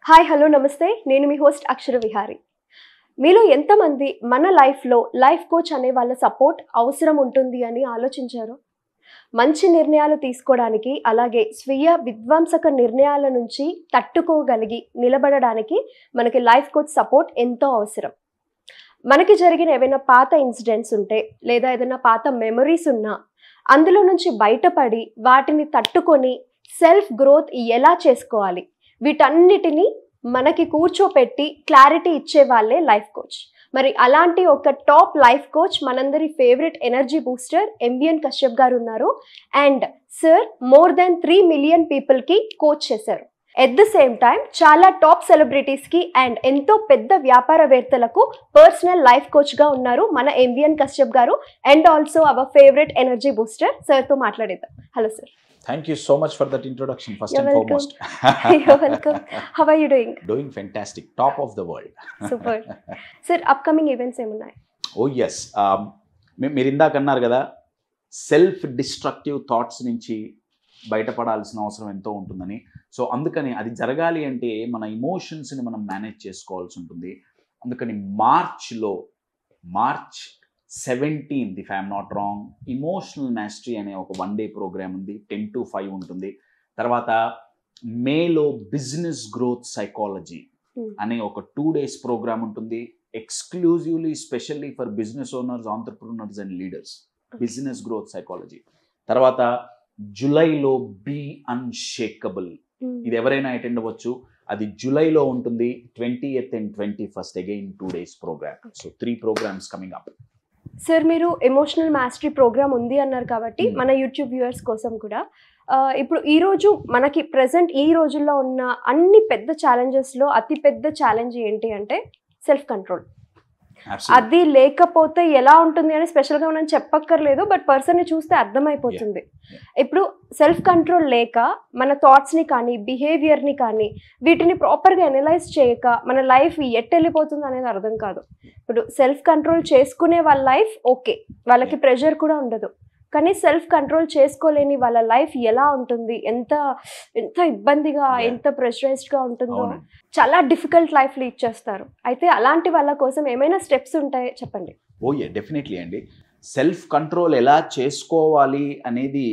Hi hello నమస్తే నేను మీ host అక్షర విహారి. మీలో ఎంతమంది మన లైఫ్లో లైఫ్ కోచ్ అనే వాళ్ళ సపోర్ట్ అవసరం ఉంటుంది అని ఆలోచించారు? మంచి నిర్ణయాలు తీసుకోవడానికి అలాగే స్వీయ విధ్వంసక నిర్ణయాల నుంచి తట్టుకోగలిగి నిలబడడానికి మనకి లైఫ్ కోచ్ సపోర్ట్ ఎంతో అవసరం. మనకి జరిగిన ఏవైనా పాత ఇన్సిడెంట్స్ ఉంటే లేదా ఏదైనా పాత మెమరీస్ ఉన్నా అందులో నుంచి బయటపడి వాటిని తట్టుకొని సెల్ఫ్ గ్రోత్ ఎలా చేసుకోవాలి వీటన్నిటిని మనకి కూర్చోపెట్టి క్లారిటీ ఇచ్చే వాళ్ళే లైఫ్ కోచ్. మరి అలాంటి ఒక టాప్ లైఫ్ కోచ్ మనందరి favourite energy booster MVN Kashyap గారు ఉన్నారు. And sir more than 3 million పీపుల్కి కోచ్ చేశారు. ఎట్ ద సేమ్ టైం చాలా టాప్ సెలబ్రిటీస్కి అండ్ ఎంతో పెద్ద వ్యాపారవేత్తలకు పర్సనల్ లైఫ్ కోచ్గా ఉన్నారు మన ఎంవిఎన్ కశ్యప్ గారు. And also our favourite energy booster సార్తో మాట్లాడేద్దాం. Hello sir. Thank you so much for that introduction, first You're and welcome. foremost. You're welcome. How are you doing? Doing fantastic. Top of the world. Super. Sir, upcoming events ఏమున్నాయి? Oh yes. మీరు ఇందాక అన్నారు కదా, self destructive thoughts నుంచి బయటపడాల్సిన అవసరం ఎంతో ఉంటుందని. So అందుకని అది జరగాలి అంటే మన ఇమోషన్స్ని మనం మేనేజ్ చేసుకోవాల్సి ఉంటుంది. అందుకని March 17th if I'm not wrong, emotional mastery అనే ఒక 1 day ప్రోగ్రామ్ ఉంది. 10 to 5 ఉంటుంది. తర్వాత మేలో బిజినెస్ గ్రోత్ సైకాలజీ అనే ఒక 2 days ప్రోగ్రామ్ ఉంటుంది. Exclusively specially for business owners, entrepreneurs and leaders, business growth psychology. తర్వాత జూలైలో బీ అన్షేకబుల్, ఇది ఎవరైనా అటెండ్ అవ్వచ్చు. అది జూలైలో ఉంటుంది. 20th and 21st again 2 days program. So 3 programs coming up. Sir మీరు ఎమోషనల్ మాస్టరీ ప్రోగ్రామ్ ఉంది అన్నారు కాబట్టి మన యూట్యూబ్ వ్యూవర్స్ కోసం కూడా ఇప్పుడు ఈరోజు మనకి ప్రజెంట్ ఈ రోజుల్లో ఉన్న అన్ని పెద్ద ఛాలెంజెస్లో అతి పెద్ద ఛాలెంజ్ ఏంటి అంటే సెల్ఫ్ కంట్రోల్. అది లేకపోతే ఎలా ఉంటుంది అని స్పెషల్గా మనం చెప్పక్కర్లేదు, బట్ పర్సన్ని చూస్తే అర్థమైపోతుంది. ఇప్పుడు సెల్ఫ్ కంట్రోల్ లేక మన థాట్స్ని కానీ బిహేవియర్ని కానీ వీటిని ప్రాపర్గా అనలైజ్ చేయక మన లైఫ్ ఎట్ వెళ్ళిపోతుంది అనేది అర్థం కాదు. ఇప్పుడు సెల్ఫ్ కంట్రోల్ చేసుకునే వాళ్ళ లైఫ్ ఓకే, వాళ్ళకి ప్రెషర్ కూడా ఉండదు. కానీ సెల్ఫ్ కంట్రోల్ చేసుకోలేని వాళ్ళ లైఫ్ ఎలా ఉంటుంది, ఎంత ఎంత ఇబ్బందిగా, ఎంత ప్రెషరైజ్డ్గా ఉంటుందో, చాలా డిఫికల్ట్ లైఫ్ లీడ్ చేస్తారు. అయితే అలాంటి వాళ్ళ కోసం ఏమైనా స్టెప్స్ ఉంటాయి చెప్పండి. డెఫినెట్లీ అండి. సెల్ఫ్ కంట్రోల్ ఎలా చేసుకోవాలి అనేది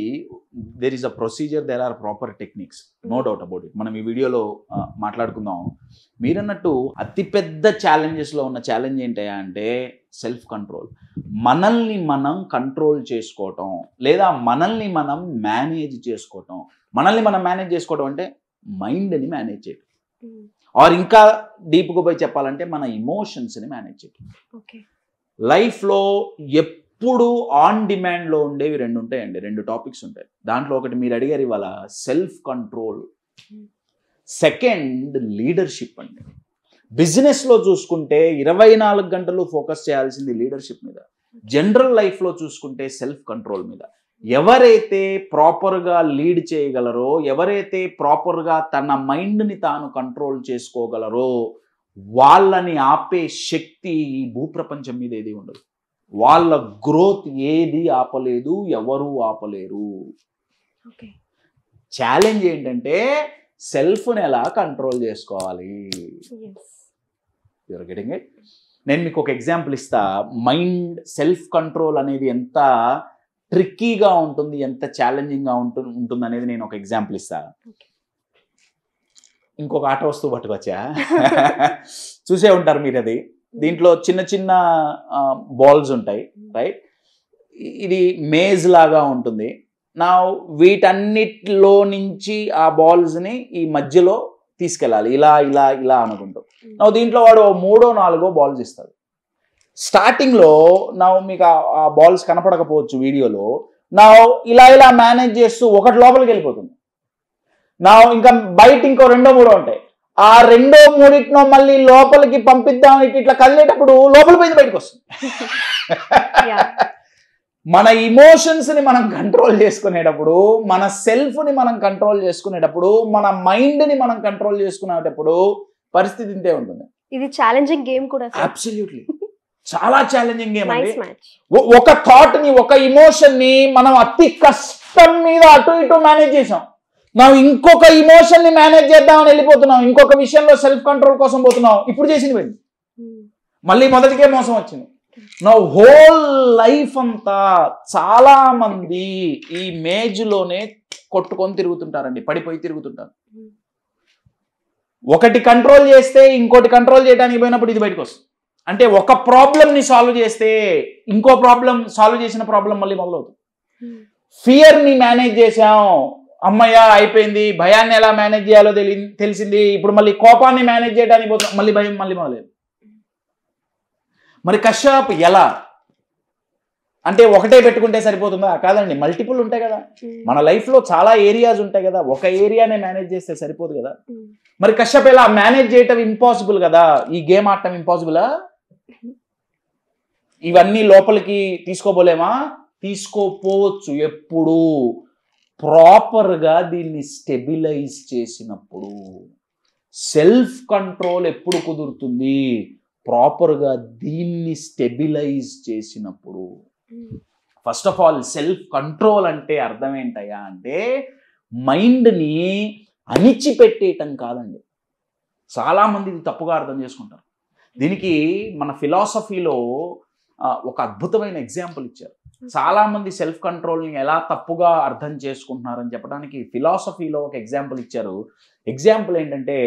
there is a procedure, there are proper techniques, no doubt about it. మనం ఈ వీడియోలో మాట్లాడుకుందాం. మీరన్నట్టు అతిపెద్ద ఛాలెంజెస్లో ఉన్న ఛాలెంజ్ ఏంటయ్యా అంటే సెల్ఫ్ కంట్రోల్. మనల్ని మనం కంట్రోల్ చేసుకోవటం లేదా మనల్ని మనం మేనేజ్ చేసుకోవటం. మనల్ని మనం మేనేజ్ చేసుకోవటం అంటే మైండ్ని మేనేజ్ చేయటం, ఆర్ ఇంకా డీప్గా పోయి చెప్పాలంటే మన ఇమోషన్స్ని మేనేజ్ చేయటం. లైఫ్లో ఎప్పుడు ఆన్ డిమాండ్లో ఉండేవి 2 ఉంటాయండి, 2 టాపిక్స్ ఉంటాయి. దాంట్లో ఒకటి మీరు అడిగారు ఇవాళ, సెల్ఫ్ కంట్రోల్. సెకండ్ లీడర్షిప్ అండి. బిజినెస్లో చూసుకుంటే 24 గంటలు ఫోకస్ చేయాల్సింది లీడర్షిప్ మీద. జనరల్ లైఫ్లో చూసుకుంటే సెల్ఫ్ కంట్రోల్ మీద. ఎవరైతే ప్రాపర్గా లీడ్ చేయగలరో, ఎవరైతే ప్రాపర్గా తన మైండ్ని తాను కంట్రోల్ చేసుకోగలరో వాళ్ళని ఆపే శక్తి ఈ భూప్రపంచం మీద ఏది ఉండదు. వాళ్ళ గ్రోత్ ఏది ఆపలేదు, ఎవరు ఆపలేరు. ఛాలెంజ్ ఏంటంటే సెల్ఫ్ని ఎలా కంట్రోల్ చేసుకోవాలి. You're getting it. నేను మీకు ఒక ఎగ్జాంపుల్ ఇస్తా. మైండ్ సెల్ఫ్ కంట్రోల్ అనేది ఎంత ట్రిక్కీగా ఉంటుంది, ఎంత ఛాలెంజింగ్గా ఉంటుంది అనేది నేను ఒక ఎగ్జాంపుల్ ఇస్తా. ఇంకొక ఆట వస్తువు పట్టుకొచ్చా, చూసే ఉంటారు మీరు. అది దీంట్లో చిన్న చిన్న బాల్స్ ఉంటాయి, రైట్? ఇది మేజ్ లాగా ఉంటుంది. నా వీటన్నిటిలో నుంచి ఆ బాల్స్ని ఈ మధ్యలో తీసుకెళ్ళాలి, ఇలా ఇలా ఇలా అనుకుంటూ. నా దీంట్లో వాడు 3-4 బాల్స్ ఇస్తాడు. స్టార్టింగ్లో నా మీకు ఆ బాల్స్ కనపడకపోవచ్చు వీడియోలో. నా ఇలా ఇలా మేనేజ్ చేస్తూ ఒకటి లోపలికి వెళ్ళిపోతుంది. నా ఇంకా బయట ఇంకో 2-3 ఉంటాయి. ఆ 2-3 మళ్ళీ లోపలికి పంపిద్దాం ఇట్లా కదిలేటప్పుడు లోపల పోయింది బయటకు వస్తుంది. మన ఇమోషన్స్ని మనం కంట్రోల్ చేసుకునేటప్పుడు, మన సెల్ఫ్ని మనం కంట్రోల్ చేసుకునేటప్పుడు, మన మైండ్ని మనం కంట్రోల్ చేసుకునేటప్పుడు పరిస్థితి ఇంతే ఉంటుంది. ఇది ఛాలెంజింగ్ గేమ్ కూడా. అబ్సల్యూట్లీ చాలా ఛాలెంజింగ్ గేమ్ అండి. ఒక థాట్ని, ఒక ఇమోషన్ని మనం అతి కష్టం మీద అటు ఇటు మేనేజ్ చేసాం. ನಾವು ఇంకొక ఇమోషన్ ని మేనేజ్ చేద్దామని వెళ్ళిపోతున్నాం, ఇంకొక విషయంలో సెల్ఫ్ కంట్రోల్ కోసం పోతున్నాం. ఇప్పుడు చేసింది వెళ్ళి మళ్ళీ మొదటికే మోసం వచ్చింది. నా హోల్ లైఫ్ అంతా చాలా మంది ఈ మేజ్లోనే కొట్టుకొని తిరుగుతుంటారండి, పడిపోయి తిరుగుతుంటారు. ఒకటి కంట్రోల్ చేస్తే ఇంకోటి కంట్రోల్ చేయడానికి పోయినప్పుడు ఇది బయటకు వస్తుంది. అంటే ఒక ప్రాబ్లమ్ని సాల్వ్ చేస్తే ఇంకో ప్రాబ్లం, సాల్వ్ చేసిన ప్రాబ్లం మళ్ళీ మొదలవుతుంది. ఫియర్ని మేనేజ్ చేసాం, అమ్మయ్య అయిపోయింది. భయాన్ని ఎలా మేనేజ్ చేయాలో తెలిసింది. ఇప్పుడు మళ్ళీ కోపాన్ని మేనేజ్ చేయడానికి పోతున్నాం, మళ్ళీ భయం మళ్ళీ మొదలైంది. మరి కశ్యప్ ఎలా అంటే ఒకటే పెట్టుకుంటే సరిపోతుందా? కాదండి, మల్టిపుల్ ఉంటాయి కదా. మన లైఫ్లో చాలా ఏరియాస్ ఉంటాయి కదా, ఒక ఏరియానే మేనేజ్ చేస్తే సరిపోదు కదా. మరి కశ్యప్ ఎలా మేనేజ్ చేయటం ఇంపాసిబుల్ కదా, ఈ గేమ్ ఆడటం ఇంపాసిబులా? ఇవన్నీ లోపలికి తీసుకోబోలేమా? తీసుకోపోవచ్చు. ఎప్పుడు ప్రాపర్గా దీన్ని స్టెబిలైజ్ చేసినప్పుడు. సెల్ఫ్ కంట్రోల్ ఎప్పుడు కుదురుతుంది? ప్రాపర్గా దీన్ని స్టెబిలైజ్ చేసినప్పుడు. First of all self control అంటే అర్థం ఏంటయ్యా అంటే మైండ్ని అణిచిపెట్టేయటం కాదండి. చాలామంది ఇది తప్పుగా అర్థం చేసుకుంటారు. దీనికి మన ఫిలాసఫీలో ఒక అద్భుతమైన ఎగ్జాంపుల్ ఇచ్చారు. చాలామంది సెల్ఫ్ కంట్రోల్ని ఎలా తప్పుగా అర్థం చేసుకుంటున్నారని చెప్పడానికి ఫిలాసఫీలో ఒక ఎగ్జాంపుల్ ఇచ్చారు. ఎగ్జాంపుల్ ఏంటంటే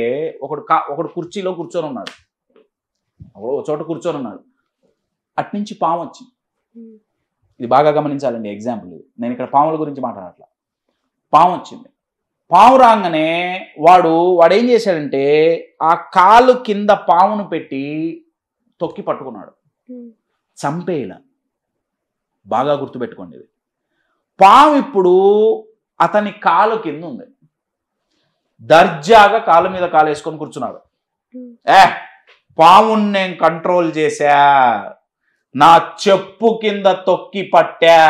ఒకడు కుర్చీలో కూర్చొని ఉన్నాడు, ఒక చోట కూర్చొని ఉన్నాడు. అట్నుంచి పాము వచ్చింది. ఇది బాగా గమనించాలండి ఎగ్జాంపుల్ ఇది. నేను ఇక్కడ పాముల గురించి మాట్లాడట్లా. పాము వచ్చింది. పాము రాగానే వాడు ఏం చేశాడంటే ఆ కాలు కింద పామును పెట్టి తొక్కి పట్టుకున్నాడు, చంపేలా. బాగా గుర్తుపెట్టుకోండి ఇది. పాము ఇప్పుడు అతని కాలు కింద ఉంది. దర్జాగా కాలు మీద కాలు వేసుకొని కూర్చున్నాడు. పాముని నేను కంట్రోల్ చేశా, నా చెప్పు కింద తొక్కి పట్టా.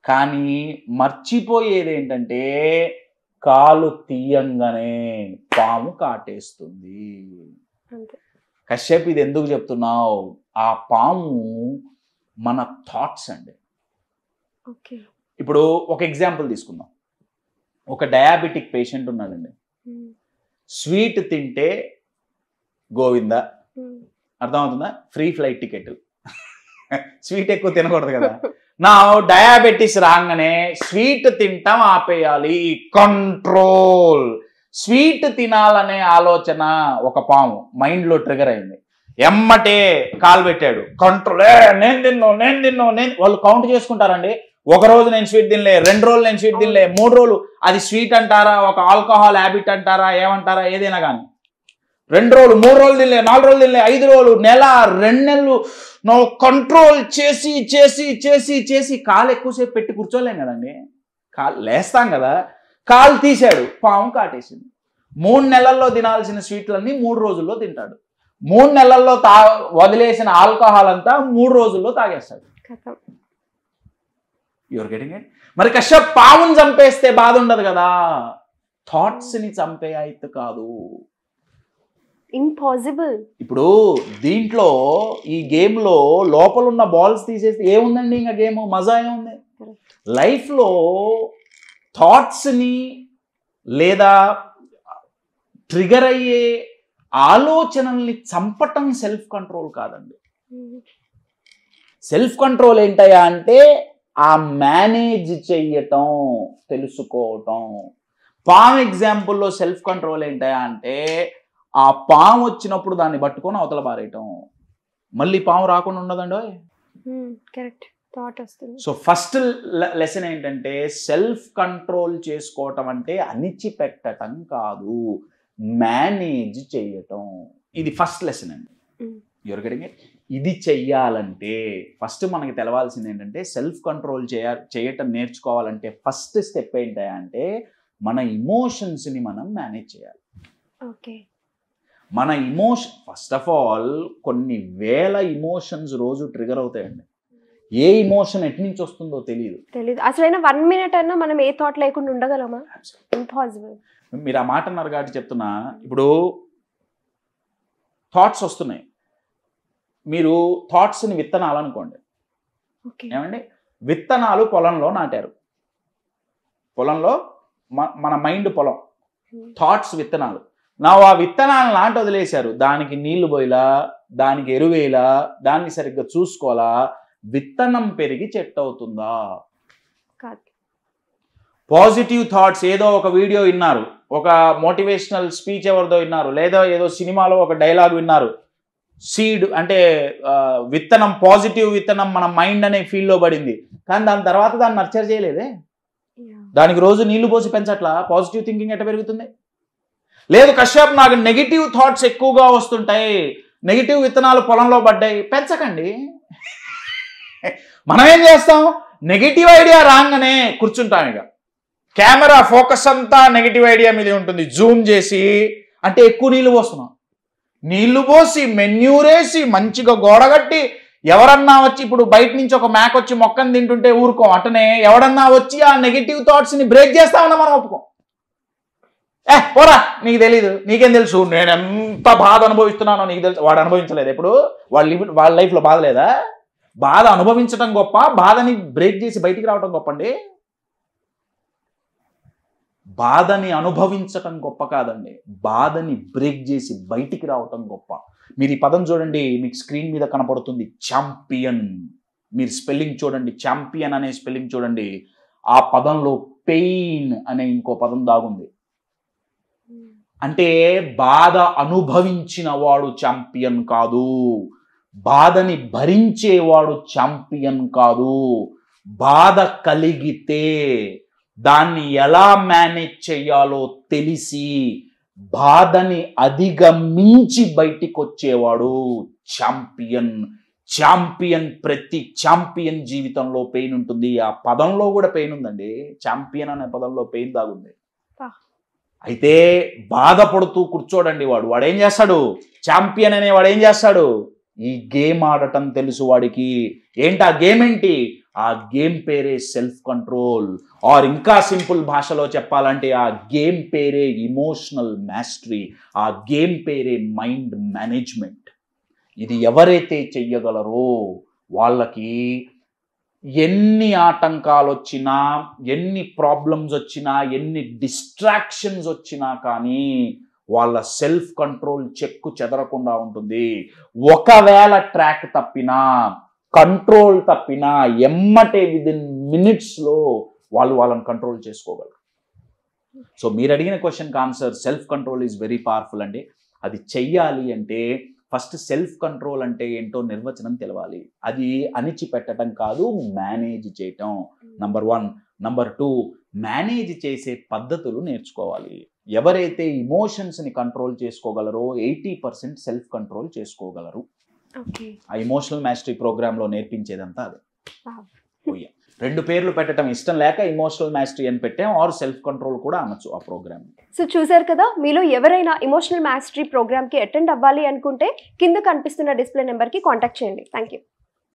కానీ మర్చిపోయేది ఏంటంటే కాలు తీయంగానే పాము కాటేస్తుంది. కశ్యప్ ఇది ఎందుకు చెప్తున్నావు? ఆ పాము మన థాట్స్ అండి. ఇప్పుడు ఒక ఎగ్జాంపుల్ తీసుకుందాం. ఒక డయాబెటిక్ పేషెంట్ ఉన్నాడండి. స్వీట్ తింటే గోవిందా, అర్థమవుతుందా? Free flight ticket. స్వీట్ ఎక్కువ తినకూడదు కదా. నా డయాబెటీస్ రాగానే స్వీట్ తింటాం ఆపేయాలి, కంట్రోల్. స్వీట్ తినాలనే ఆలోచన ఒక పాము మైండ్లో ట్రిగర్ అయింది. ఎమ్మటే కాలు పెట్టాడు, కంట్రోల్. నేను తిన్నాను. వాళ్ళు కౌంట్ చేసుకుంటారండి. ఒక రోజు నేను స్వీట్ తినలే, 2 రోజులు నేను స్వీట్ తినలే, 3 రోజులు. అది స్వీట్ అంటారా, ఒక ఆల్కహాల్ హ్యాబిట్ అంటారా, ఏమంటారా, ఏదైనా కానీ 2 రోజులు, 3 రోజులు తినలే, 4 రోజులు తినలే, 5 రోజులు, నెల, 2 నెలలు నువ్వు కంట్రోల్ చేసి చేసి చేసి చేసి కాలు ఎక్కువసేపు పెట్టి కూర్చోలేం కదండి. కాలు లేస్తాం కదా. కాలు తీశాడు, పాము కాటేసింది. 3 నెలల్లో తినాల్సిన స్వీట్లన్నీ 3 రోజుల్లో తింటాడు. 3 నెలల్లో వదిలేసిన ఆల్కహాల్ అంతా 3 రోజుల్లో తాగేస్తాడు. Your getting it? మరి కశ్యప్ పావుని చంపేస్తే బాధ ఉండదు కదా. థాట్స్ని చంపే అయితే కాదు, ఇంపాసిబుల్. ఇప్పుడు దీంట్లో ఈ గేమ్లో లోపల ఉన్న బాల్స్ తీసేస్తే ఏముందండి? ఇంకా గేమ్ మజా ఏముంది? లైఫ్లో థాట్స్ని లేదా ట్రిగర్ అయ్యే ఆలోచనల్ని చంపటం సెల్ఫ్ కంట్రోల్ కాదండి. సెల్ఫ్ కంట్రోల్ ఏంటయ్యా అంటే ఆ మేనేజ్ చెయ్యటం, తెలుసుకోవటం. పాము ఎగ్జాంపుల్లో సెల్ఫ్ కంట్రోల్ ఏంటయ్యా అంటే ఆ పాము వచ్చినప్పుడు దాన్ని పట్టుకొని అవతల పారేయటం. మళ్ళీ పాము రాకుండా ఉండదండి. కరెక్ట్, థాట్ వస్తుంది. సో ఫస్ట్ లెసన్ ఏంటంటే సెల్ఫ్ కంట్రోల్ చేసుకోవటం అంటే అణిచిపెట్టడం కాదు, మేనేజ్ చేయటం. ఇది ఫస్ట్ లెసన్ అండి. Your getting it? ఇది చెయ్యాలంటే ఫస్ట్ మనకి తెలవాల్సింది ఏంటంటే సెల్ఫ్ కంట్రోల్ చేయటం నేర్చుకోవాలంటే ఫస్ట్ స్టెప్ ఏంటంటే మన ఇమోషన్స్ని మనం మేనేజ్ చేయాలి. ఓకే. మన ఇమోషన్ ఫస్ట్ ఆఫ్ ఆల్ కొన్ని వేల ఇమోషన్స్ రోజు ట్రిగర్ అవుతాయండి. ఏ ఇమోషన్ ఎటు నుంచి వస్తుందో తెలియదు. అసలైనా 1 minute అయినా మనం ఏ థాట్ లేకుండా ఉండగలమా? ఇంపాసిబుల్. మీరు ఆ మాట అన్నారు కాబట్టి చెప్తున్నా. ఇప్పుడు థాట్స్ వస్తున్నాయి, మీరు థాట్స్ని విత్తనాలు అనుకోండి. ఏమండి? విత్తనాలు పొలంలో నాటారు. పొలంలో మన మైండ్ పొలం, థాట్స్ విత్తనాలు. నా ఆ విత్తనాలను నాటి వదిలేశారు, దానికి నీళ్లు పోయిలా, దానికి ఎరువేలా, దాన్ని సరిగ్గా చూసుకోవాలా, విత్తనం పెరిగి చెట్టు అవుతుందా? పాజిటివ్ థాట్స్, ఏదో ఒక వీడియో విన్నారు, ఒక మోటివేషనల్ స్పీచ్ ఎవరిదో విన్నారు, లేదా ఏదో సినిమాలో ఒక డైలాగ్ విన్నారు, సీడ్ అంటే విత్తనం, పాజిటివ్ విత్తనం మన మైండ్ అనే ఫీల్డ్లో పడింది, కానీ దాని తర్వాత దాన్ని నర్చర్ చేయలేదే, దానికి రోజు నీళ్లు పోసి పెంచట్లా, పాజిటివ్ థింకింగ్ ఎట్లా పెరుగుతుంది? లేదు కశ్యప్ నాకు నెగిటివ్ థాట్స్ ఎక్కువగా వస్తుంటాయి, నెగిటివ్ విత్తనాలు పొలంలో పడ్డాయి, పెంచకండి. మనం ఏం చేస్తాం, నెగిటివ్ ఐడియా రాగానే కూర్చుంటాం, ఇక కెమెరా ఫోకస్ అంతా నెగిటివ్ ఐడియా మీద ఉంటుంది, జూమ్ చేసి, అంటే ఎక్కువ నీళ్లు పోస్తున్నాం, నీళ్లు పోసి మెన్యూరేసి మంచిగా గోడగట్టి, ఎవరన్నా వచ్చి, ఇప్పుడు బయట నుంచి ఒక మేక వచ్చి మొక్కను తింటుంటే ఊరుకోం, అటనే ఎవడన్నా వచ్చి ఆ నెగిటివ్ థాట్స్ని బ్రేక్ చేస్తా ఉన్నా మనం ఒప్పుకోం. పోరా నీకు తెలీదు, నీకేం తెలుసు, నేను ఎంత బాధ అనుభవిస్తున్నానో నీకు తెలుసు. వాడు అనుభవించలేదు ఎప్పుడు, వాళ్ళ లైఫ్లో బాధ లేదా? బాధ అనుభవించడం గొప్ప, బాధని బ్రేక్ చేసి బయటికి రావడం గొప్ప అండి. బాధని అనుభవించటం గొప్ప కాదండి, బాధని బ్రేక్ చేసి బయటికి రావటం గొప్ప. మీరు ఈ పదం చూడండి, మీకు స్క్రీన్ మీద కనపడుతుంది, ఛాంపియన్. మీరు స్పెల్లింగ్ చూడండి, ఛాంపియన్ అనే స్పెల్లింగ్ చూడండి, ఆ పదంలో పెయిన్ అనే ఇంకో పదం దాగుంది. అంటే బాధ అనుభవించిన వాడు ఛాంపియన్ కాదు, బాధని భరించేవాడు ఛాంపియన్ కాదు. బాధ కలిగితే దాన్ని ఎలా మేనేజ్ చేయాలో తెలిసి బాధని అధిగమించి బయటికి వచ్చేవాడు ఛాంపియన్. ఛాంపియన్, ప్రతి ఛాంపియన్ జీవితంలో పెయిన్ ఉంటుంది. ఆ పదంలో కూడా పెయిన్ ఉందండి, ఛాంపియన్ అనే పదంలో పెయిన్ దాగుంది. అయితే బాధపడుతూ కూర్చోడండి వాడు ఏం చేస్తాడు, ఛాంపియన్ అనే వాడు ఏం చేస్తాడు, ఈ గేమ్ ఆడటం తెలుసు వాడికి. ఏంటి ఆ గేమ్ ఏంటి? ఆ గేమ్ పేరే సెల్ఫ్ కంట్రోల్, ఆర్ ఇంకా సింపుల్ భాషలో చెప్పాలంటే ఆ గేమ్ పేరే ఇమోషనల్ మాస్టరీ, ఆ గేమ్ పేరే మైండ్ మేనేజ్మెంట్. ఇది ఎవరైతే చెయ్యగలరో వాళ్ళకి ఎన్ని ఆటంకాలు వచ్చినా, ఎన్ని ప్రాబ్లమ్స్ వచ్చినా, ఎన్ని డిస్ట్రాక్షన్స్ వచ్చినా కానీ వాళ్ళ సెల్ఫ్ కంట్రోల్ చెక్కు చెదరకుండా ఉంటుంది. ఒకవేళ ట్రాక్ తప్పినా, కంట్రోల్ తప్పినా ఎమ్మటే విదిన్ మినిట్స్లో వాళ్ళని కంట్రోల్ చేసుకోగలరు. సో మీరు అడిగిన క్వశ్చన్కి answer, self control is very powerful అండి. అది చెయ్యాలి అంటే ఫస్ట్ సెల్ఫ్ కంట్రోల్ అంటే ఏంటో నిర్వచనం తెలవాలి. అది అణిచిపెట్టడం కాదు, మేనేజ్ చేయటం. నంబర్ 1. నంబర్ 2, మేనేజ్ చేసే పద్ధతులు నేర్చుకోవాలి. ఎవరైతే ఇమోషన్స్ని కంట్రోల్ చేసుకోగలరో 80% సెల్ఫ్ కంట్రోల్ చేసుకోగలరు. ఆ ఇమోషనల్ మాస్టరీ ప్రోగ్రాంలో నేర్పించేదంతా అదే. 2 పేర్లు పెట్టడం ఇష్టం లేక ఇమోషనల్ మాస్టరీ అని పెట్టాం, ఆర్ సెల్ఫ్ కంట్రోల్ కూడా అనొచ్చు ఆ ప్రోగ్రామ్. సో చూసారు కదా, మీలో ఎవరైనా ఇమోషనల్ మాస్టరీ ప్రోగ్రామ్కి అటెండ్ అవ్వాలి అనుకుంటే కింద కనిపిస్తున్న డిస్ప్లే నెంబర్కి కాంటాక్ట్ చేయండి. Thank you.